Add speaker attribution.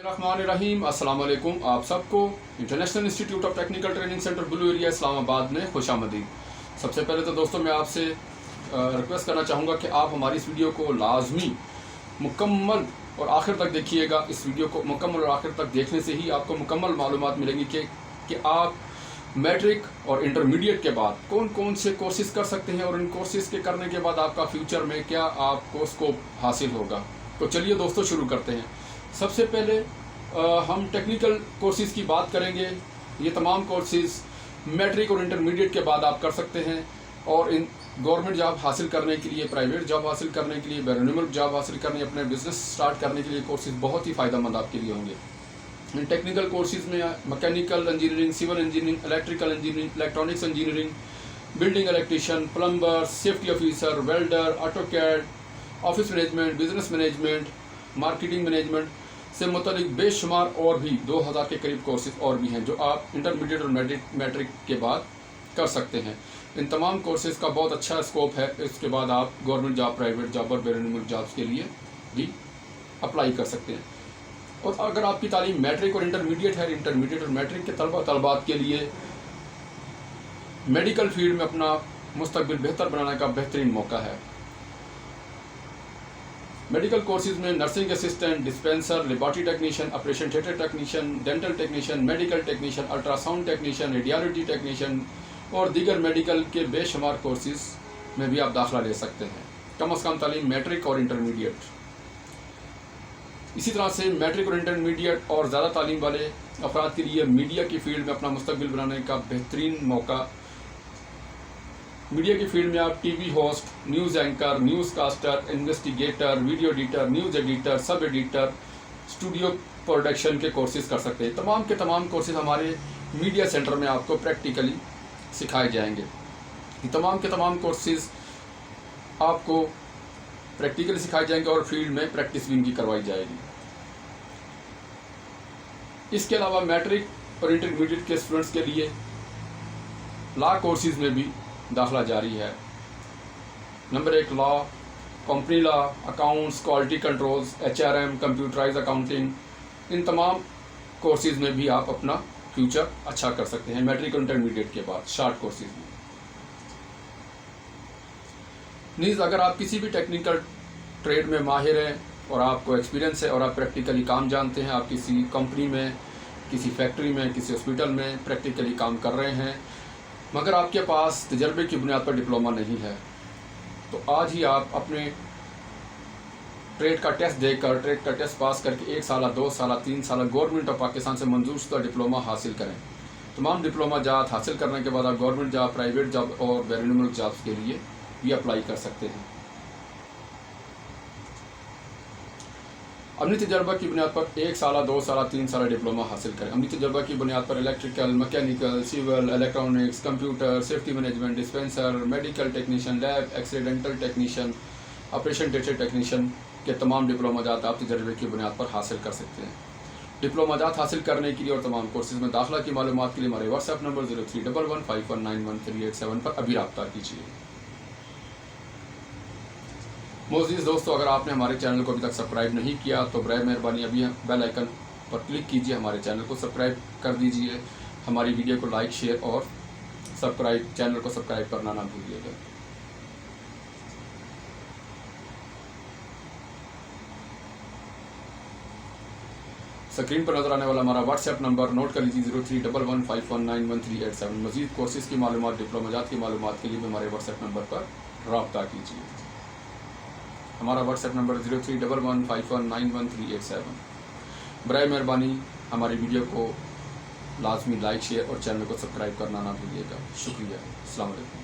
Speaker 1: रहीम अस्सलाम वालेकुम। आप सबको international institute of technical training centre blue area Islamabad में खुशामदीद। सबसे पहले तो दोस्तों मैं आपसे रिक्वेस्ट करना चाहूँगा कि आप हमारी इस वीडियो को लाजमी मुकम्मल और आखिर तक देखिएगा। इस वीडियो को मुकम्मल और आखिर तक देखने से ही आपको मुकम्मल मालूमात मिलेंगी कि आप मैट्रिक और इंटरमीडिएट के बाद कौन कौन से कोर्सेज कर सकते हैं और इन कोर्सेज के करने के बाद आपका फ्यूचर में क्या आपको स्कोप हासिल होगा। तो चलिए दोस्तों शुरू करते हैं। सबसे पहले हम टेक्निकल कोर्सेज की बात करेंगे। ये तमाम कोर्सेज मैट्रिक और इंटरमीडिएट के बाद आप कर सकते हैं और इन गवर्नमेंट जॉब हासिल करने के लिए, प्राइवेट जॉब हासिल करने के लिए, बैरनमुल्क जॉब हासिल करने, अपने बिजनेस स्टार्ट करने के लिए कोर्सेज बहुत ही फ़ायदेमंद आपके लिए होंगे। इन टेक्निकल कोर्सेज में mechanical engineering, civil engineering, electrical engineering, electronics engineering, building electrician, plumber, safety officer, welder, AutoCAD, office management, business management, marketing management से मुतल्लिक बेशुमार और भी 2000 के करीब कोर्सेज और भी हैं जो आप इंटरमीडिएट और मैट्रिक के बाद कर सकते हैं। इन तमाम कोर्सेज का बहुत अच्छा स्कोप है। इसके बाद आप गवर्नमेंट जॉब, प्राइवेट जॉब और बैरनमुल्क जॉब्स के लिए भी अप्लाई कर सकते हैं। और अगर आपकी तालीम मैट्रिक और इंटरमीडिएट है, इंटरमीडिएट और मैट्रिक के तलबात के लिए मेडिकल फील्ड में अपना मुस्तकबिल बेहतर बनाने का बेहतरीन मौका है। मेडिकल कोर्सेज में nursing assistant, dispenser, laboratory technician, operation theatre technician, dental technician, medical technician, ultrasound technician, radiology technician और दीगर मेडिकल के बेशुमार कोर्सेज में भी आप दाखिला ले सकते हैं। कम से कम तालीम मैट्रिक और इंटरमीडिएट। इसी तरह से मैट्रिक और इंटरमीडिएट और ज़्यादा तालीम वाले अफराद के लिए मीडिया की फील्ड में अपना मुस्तकबिल बनाने का बेहतरीन मौका। मीडिया की फील्ड में आप TV host, news anchor, news caster, investigator, video editor, news editor, sub editor, studio production के कोर्सेज कर सकते हैं। तमाम के तमाम कोर्सेज हमारे मीडिया सेंटर में आपको प्रैक्टिकली सिखाए जाएंगे। ये तमाम के तमाम कोर्सेज आपको प्रैक्टिकली सिखाए जाएंगे और फील्ड में प्रैक्टिस भी इनकी करवाई जाएगी। इसके अलावा मैट्रिक और इंटरमीडिएट के स्टूडेंट्स के लिए लॉ कोर्सेज में भी दाखिला जारी है। Number 1 law, company law, accounts, quality controls, HRM, computerised accounting, इन तमाम कोर्सेज में भी आप अपना फ्यूचर अच्छा कर सकते हैं मैट्रिक और इंटरमीडिएट के बाद शॉर्ट कोर्सेज में। नीज अगर आप किसी भी टेक्निकल ट्रेड में माहिर हैं और आपको एक्सपीरियंस है और आप प्रैक्टिकली काम जानते हैं, आप किसी कंपनी में, किसी फैक्ट्री में, किसी हॉस्पिटल में प्रैक्टिकली काम कर रहे हैं, मगर आपके पास तजर्बे की बुनियाद पर डिप्लोमा नहीं है, तो आज ही आप अपने ट्रेड का टेस्ट देकर, ट्रेड का टेस्ट पास करके 1 साल, 2 साल, 3 साल गवर्नमेंट ऑफ पाकिस्तान से मंजूर शुदा डिप्लोमा हासिल करें। तमाम डिप्लोमा जात हासिल करने के बाद आप गवर्नमेंट जॉब, प्राइवेट जॉब और बैरनमुल्क जॉब्स के लिए भी अप्लाई कर सकते हैं। अपनी तजर्बा की बुनियाद पर 1 साल, 2 साल, 3 साल डिप्लोमा हासिल करें। अपनी तजर्बा की बुनियाद पर electrical, mechanical, civil, electronics, computer, safety management, dispenser, medical technician, lab, accidental technician, operation theatre technician के तमाम डिप्लोमा जात आप तजर्बे की बुनियाद पर हासिल कर सकते हैं। डिप्लोमा जात हासिल करने के लिए और तमाम कोर्सेज में दाखिला की मालूमात के लिए हमारे व्हाट्सएप नंबर 031151911387 पर अभी रब्ता कीजिए। मोअज़्ज़िज़ दोस्तों, अगर आपने हमारे चैनल को अभी तक सब्सक्राइब नहीं किया तो बराए मेहरबानी अभी बेल आइकन पर क्लिक कीजिए, हमारे चैनल को सब्सक्राइब कर दीजिए। हमारी वीडियो को लाइक, शेयर और चैनल को सब्सक्राइब करना ना भूलिएगा। स्क्रीन पर नजर आने वाला हमारा व्हाट्सएप नंबर नोट कर लीजिए 031151911387। मज़ीद कोर्सेज की मालूमात, डिप्लोमा जात की मालूमात के लिए भी हमारे व्हाट्सएप नंबर पर रब्ता कीजिए। हमारा व्हाट्सएप नंबर 031151911387। बराए मेहरबानी हमारी वीडियो को लाजमी लाइक, शेयर और चैनल को सब्सक्राइब करना ना भूलिएगा। शुक्रिया। अस्सलाम वालेकुम।